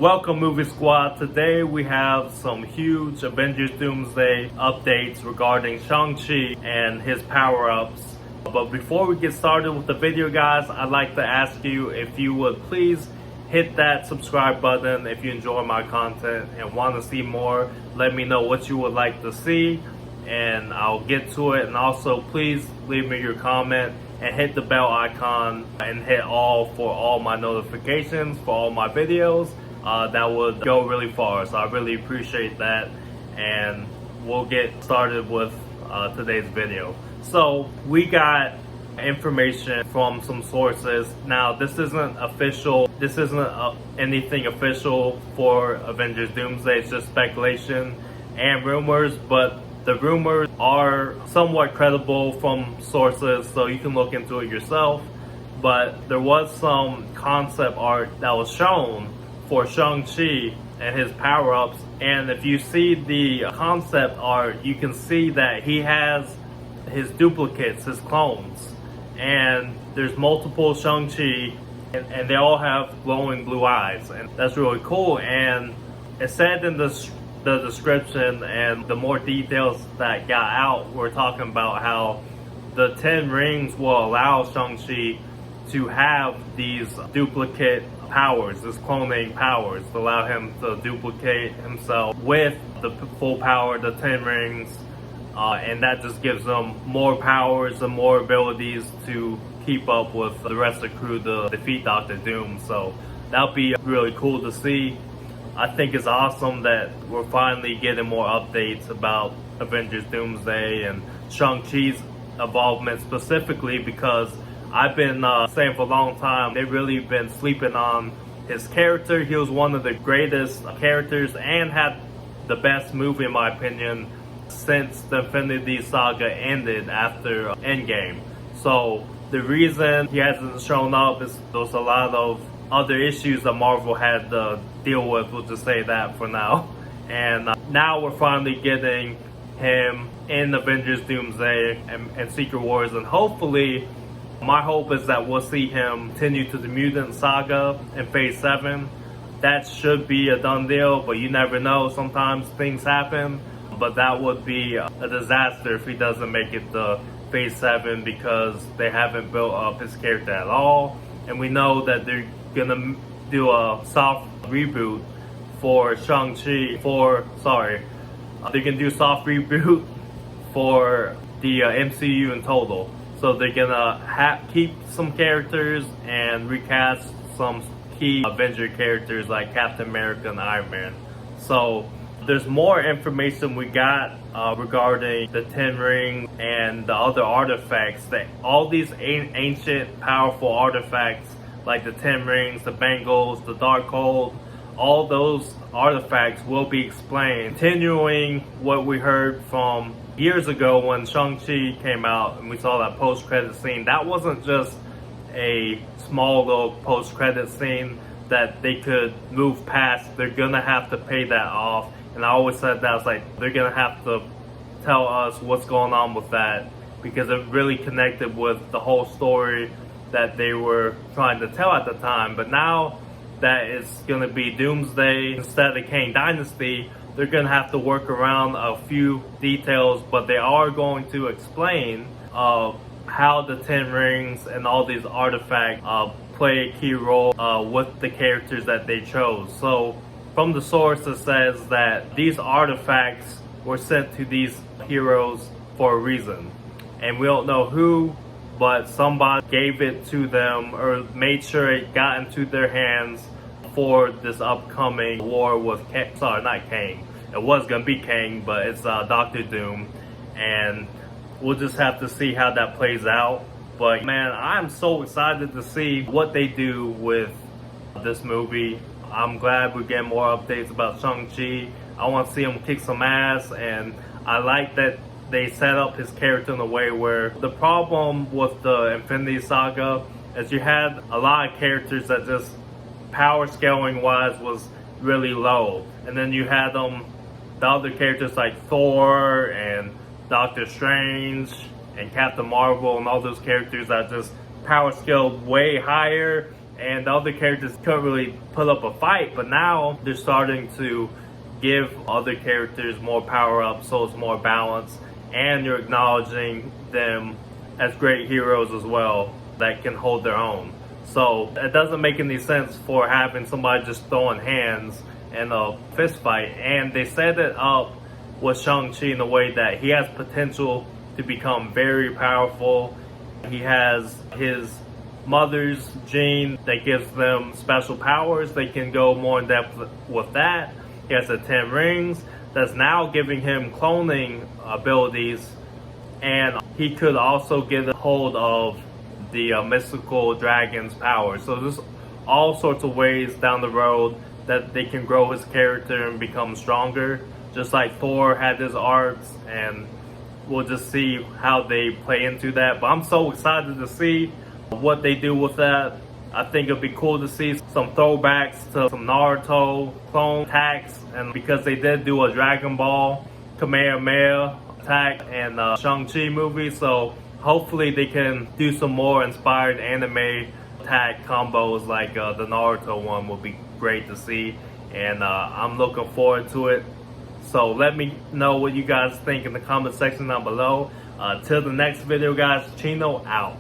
Welcome Movie Squad. Today we have some huge Avengers Doomsday updates regarding Shang-Chi and his power-ups. But before we get started with the video, guys, I'd like to ask you if you would please hit that subscribe button if you enjoy my content and want to see more. Let me know what you would like to see and I'll get to it. And also please leave me your comment and hit the bell icon and hit all for all my notifications for all my videos. That would go really far, so I really appreciate that. And we'll get started with today's video. So we got information from some sources. Now this isn't official, this isn't anything official for Avengers Doomsday. It's just speculation and rumors, but the rumors are somewhat credible from sources, so you can look into it yourself. But there was some concept art that was shown for Shang-Chi and his power-ups, and if you see the concept art, you can see that he has his duplicates, his clones, and there's multiple Shang-Chi, and they all have glowing blue eyes, and that's really cool. And it said in the description and the more details that got out were talking about how the 10 rings will allow Shang-Chi to have these duplicate powers, this cloning powers, to allow him to duplicate himself with the full power, the 10 rings, and that just gives them more powers and more abilities to keep up with the rest of the crew to defeat Doctor Doom. So that'll be really cool to see. I think it's awesome that we're finally getting more updates about Avengers Doomsday and Shang-Chi's involvement specifically, because I've been saying for a long time they've really been sleeping on his character. He was one of the greatest characters and had the best movie, in my opinion, since the Infinity Saga ended after Endgame. So the reason he hasn't shown up is there's a lot of other issues that Marvel had to deal with. We'll just say that for now. And now we're finally getting him in Avengers Doomsday and Secret Wars, and hopefully, my hope is that we'll see him continue to the Mutant Saga in Phase 7. That should be a done deal, but you never know. Sometimes things happen, but that would be a disaster if he doesn't make it to Phase 7, because they haven't built up his character at all. And we know that they're gonna do a soft reboot for Shang-Chi, they're gonna do a soft reboot for the MCU in total. So they're gonna keep some characters and recast some key Avenger characters like Captain America and Iron Man. So there's more information we got regarding the 10 rings and the other artifacts. That all these ancient, powerful artifacts like the 10 rings, the bangles, the Darkhold, all those artifacts will be explained, continuing what we heard from years ago when Shang-Chi came out and we saw that post-credit scene. That wasn't just a small little post-credit scene that they could move past. They're gonna have to pay that off. And I always said that, it's like, they're gonna have to tell us what's going on with that, because it really connected with the whole story that they were trying to tell at the time. But now that it's gonna be Doomsday instead of Kang Dynasty, they're gonna have to work around a few details, but they are going to explain how the 10 rings and all these artifacts play a key role with the characters that they chose. So from the source, it says that these artifacts were sent to these heroes for a reason, and we don't know who, but somebody gave it to them or made sure it got into their hands for this upcoming war with not Kang. It was gonna be Kang, but it's Doctor Doom, and we'll just have to see how that plays out. But man, I'm so excited to see what they do with this movie. I'm glad we're getting more updates about Shang-Chi. I want to see him kick some ass, and I like that they set up his character in a way where the problem with the Infinity Saga is you had a lot of characters that just power scaling wise was really low, and then you had the other characters like Thor and Doctor Strange and Captain Marvel and all those characters that just power scaled way higher, and the other characters couldn't really put up a fight, but now they're starting to give other characters more power-ups, so it's more balanced, and you're acknowledging them as great heroes as well that can hold their own. So it doesn't make any sense for having somebody just throwing hands in a fist fight, and they set it up with Shang-Chi in a way that he has potential to become very powerful. He has his mother's gene that gives them special powers. They can go more in depth with that. He has the 10 rings that's now giving him cloning abilities, and he could also get a hold of the mystical dragon's power. So there's all sorts of ways down the road that they can grow his character and become stronger, just like Thor had his arts, and we'll just see how they play into that. But I'm so excited to see what they do with that. I think it'd be cool to see some throwbacks to some Naruto clone attacks, and because they did do a Dragon Ball Kamehameha attack in Shang-Chi movie, so hopefully they can do some more inspired anime attack combos like the Naruto one would be great to see, and I'm looking forward to it. So let me know what you guys think in the comment section down below. Till the next video, guys, Chino out.